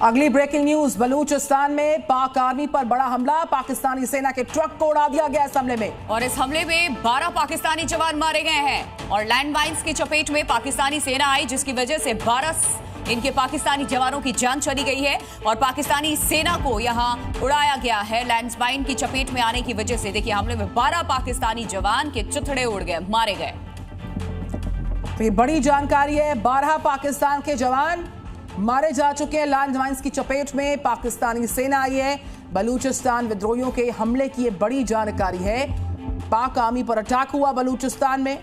अगली breaking news, Balochistan में पाक आर्मी पर बड़ा हमला, पाकिस्तानी सेना के ट्रक को उड़ा दिया गया इस हमले में। और इस हमले में 12 पाकिस्तानी जवान मारे गए हैं और लैंड माइंस की चपेट में पाकिस्तानी सेना आई, जिसकी वजह से 12 इनके पाकिस्तानी जवानों की जान चली गई है और पाकिस्तानी सेना को यहां उड़ाया गया है लैंड माइन की चपेट में आने की वजह से। देखिए, हमले में 12 पाकिस्तानी जवान के चिथड़े उड़ गए, मारे गए। तो ये बड़ी जानकारी है, 12 पाकिस्तान के जवान मारे जा चुके हैं लैंड माइंस की चपेट में। पाकिस्तानी सेना आई है। बलूचिस्तान विद्रोहियों के हमले की ये बड़ी जानकारी है। पाक आर्मी पर अटैक हुआ बलूचिस्तान में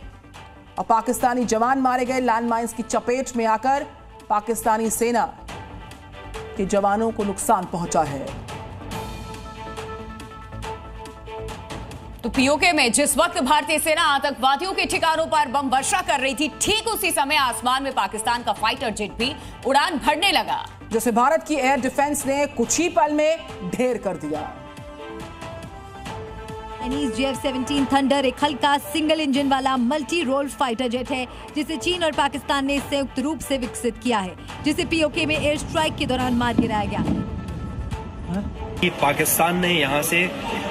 और पाकिस्तानी जवान मारे गए लैंड माइंस की चपेट में आकर। पाकिस्तानी सेना के जवानों को नुकसान पहुंचा है। तो पीओके में जिस वक्त भारतीय सेना आतंकवादियों के ठिकानों पर बम वर्षा कर रही थी, ठीक उसी समय आसमान में पाकिस्तान का फाइटर जेट भी उड़ान भरने लगा, जिसे भारत की एयर डिफेंस ने कुछ ही पल में ढेर कर दिया। JF-17 थंडर एक हल्का सिंगल इंजन वाला मल्टी रोल फाइटर जेट है, जिसे चीन और पाकिस्तान ने संयुक्त रूप से विकसित किया है, जिसे पीओके में एयर स्ट्राइक के दौरान मार गिराया गया। पाकिस्तान ने यहां से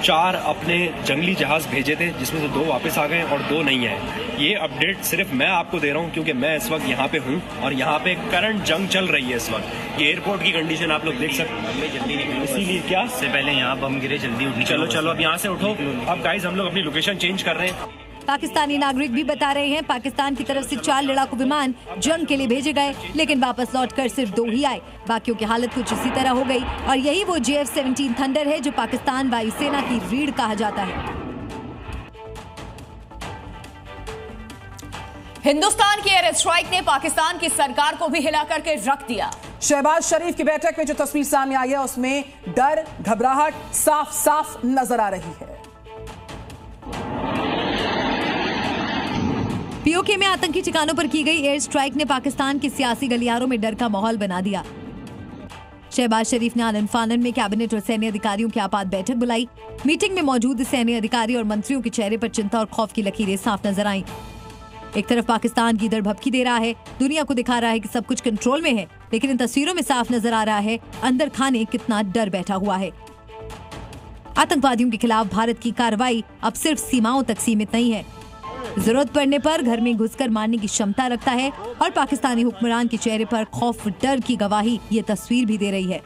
4 अपने जंगली जहाज भेजे थे, जिसमें से 2 वापस आ गए और 2 नहीं है। ये अपडेट सिर्फ मैं आपको दे रहा हूं क्योंकि मैं इस वक्त यहाँ पे हूं और यहाँ पे करंट जंग चल रही है इस वक्त। ये एयरपोर्ट की कंडीशन आप लोग देख सकते हैं, जल्दी निकलो। इसीलिए क्या से पहले यहाँ बम गिरे, जल्दी उठो। चलो अब यहाँ से उठो। अब गाइस, हम लोग अपनी लोकेशन चेंज कर रहे हैं। पाकिस्तानी नागरिक भी बता रहे हैं, पाकिस्तान की तरफ से 4 लड़ाकू विमान जंग के लिए भेजे गए, लेकिन वापस लौटकर सिर्फ 2 ही आए। बाकियों की हालत कुछ इसी तरह हो गई और यही वो JF-17 थंडर है जो पाकिस्तान वायुसेना की रीढ़ कहा जाता है। हिंदुस्तान की एयर स्ट्राइक ने पाकिस्तान की सरकार को भी हिला करके रख दिया। शहबाज शरीफ की बैठक में जो तस्वीर सामने आई है, उसमें डर, घबराहट साफ साफ नजर आ रही है। पीओके में आतंकी ठिकानों पर की गई एयर स्ट्राइक ने पाकिस्तान के सियासी गलियारों में डर का माहौल बना दिया। शहबाज शरीफ ने आनन फानन में कैबिनेट और सैन्य अधिकारियों की आपात बैठक बुलाई। मीटिंग में मौजूद सैन्य अधिकारी और मंत्रियों के चेहरे पर चिंता और खौफ की लकीरें साफ नजर आईं। एक तरफ पाकिस्तान गीदड़ भभकी दे रहा है, दुनिया को दिखा रहा है कि सब कुछ कंट्रोल में है, लेकिन इन तस्वीरों में साफ नजर आ रहा है अंदर खाने कितना डर बैठा हुआ है। आतंकवादियों के खिलाफ भारत की कार्रवाई अब सिर्फ सीमाओं तक सीमित नहीं है, जरूरत पड़ने पर घर में घुसकर मारने की क्षमता रखता है और पाकिस्तानी हुक्मरान के चेहरे पर खौफ, डर की गवाही ये तस्वीर भी दे रही है।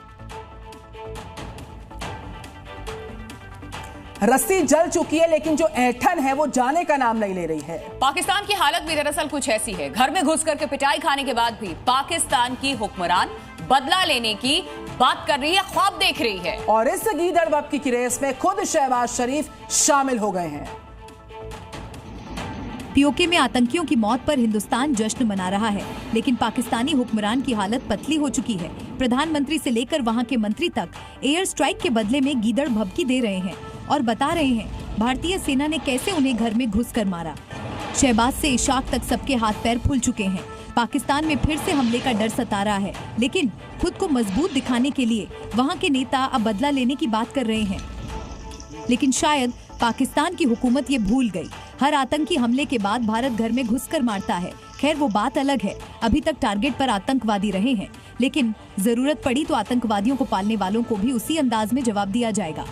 रस्सी जल चुकी है, लेकिन जो ऐंठन है वो जाने का नाम नहीं ले रही है। पाकिस्तान की हालत भी दरअसल कुछ ऐसी है। घर में घुसकर के पिटाई खाने के बाद भी पाकिस्तान की हुक्मरान बदला लेने की बात कर रही है, ख्वाब देख रही है। और इस गीदड़ भभकी की रेस में खुद शहबाज शरीफ शामिल हो गए हैं। पीओके में आतंकियों की मौत पर हिंदुस्तान जश्न मना रहा है, लेकिन पाकिस्तानी हुक्मरान की हालत पतली हो चुकी है। प्रधानमंत्री से लेकर वहां के मंत्री तक एयर स्ट्राइक के बदले में गीदड़ भभकी दे रहे हैं और बता रहे हैं भारतीय सेना ने कैसे उन्हें घर में घुसकर मारा। शहबाज से इशाक तक सबके हाथ पैर फूल चुके हैं। पाकिस्तान में फिर से हमले का डर सता रहा है, लेकिन खुद को मजबूत दिखाने के लिए वहाँ के नेता अब बदला लेने की बात कर रहे हैं। लेकिन शायद पाकिस्तान की हुकूमत ये भूल गई, हर आतंकी हमले के बाद भारत घर में घुसकर मारता है। खैर, वो बात अलग है, अभी तक टारगेट पर आतंकवादी रहे हैं, लेकिन जरूरत पड़ी तो आतंकवादियों को पालने वालों को भी उसी अंदाज में जवाब दिया जाएगा।